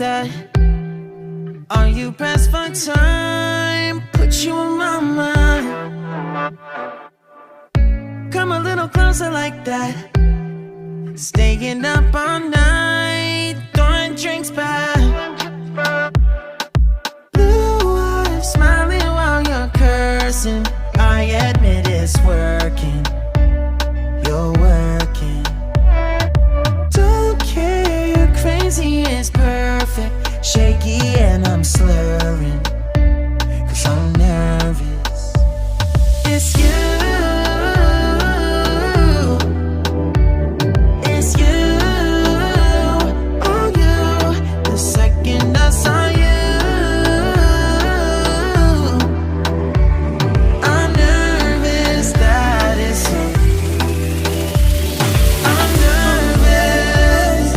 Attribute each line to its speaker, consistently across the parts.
Speaker 1: that? Are you pressed for time? Put you in my mind. Come a little closer like that. Staying up all night, throwing drinks back. Blue eyes, smiling while you're cursing. I admit it's working. You're working. Don't care, you're crazy, it's perfect. Shaky and I'm slurring, 'cause I'm nervous. It's you. It's you. Oh, you. The second I saw you, I'm nervous that it's you. I'm nervous.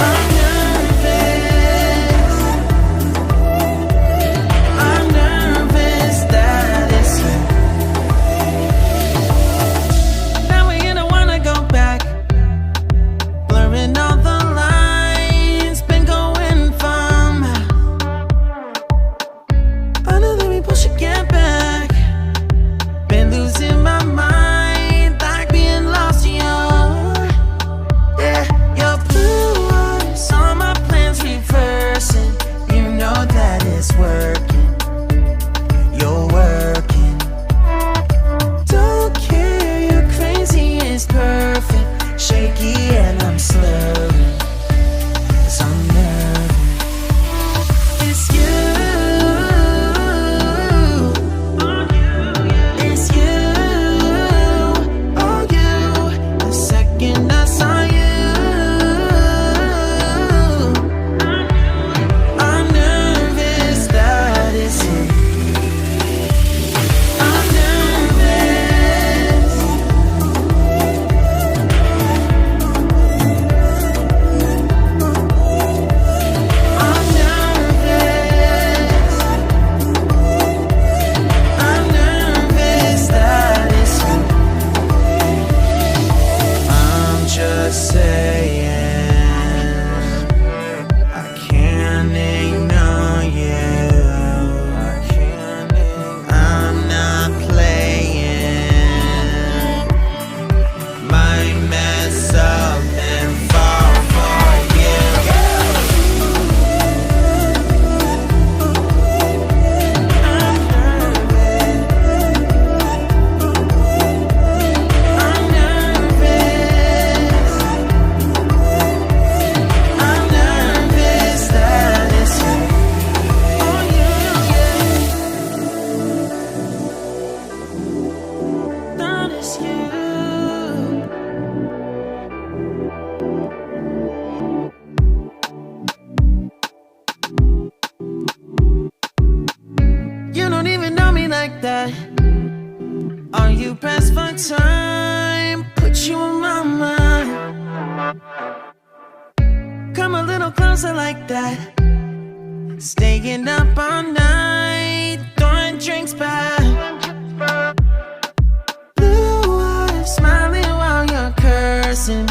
Speaker 1: I'm nervous. I'm nervous that it's you. Now we don't wanna go back. Blurring all the lines, been going from. I know that we both should get back. Been losing my mind, like being lost to you. Yeah, your blue eyes, all my plans reversing. You know that it's working. You're working. Don't care, you're crazy, it's perfect. Shaky and I'm slurring, 'cause I'm nervous. It's you. It's you. Oh, you. The second I saw you, I'm nervous that it's you. I'm nervous. I'm nervous. I'm nervous that it's you. I'm just saying, I can't ignore you. I'm not playing. Might mess up and fall for you. I'm nervous. I'm nervous. I'm nervous that it's you. Oh, you, that it's you. You don't even know me like that. Are you pressed for time? Put you in my mind. Come a little closer like that. Staying up all night, throwing drinks back. Blue eyes, smiling while you're cursing.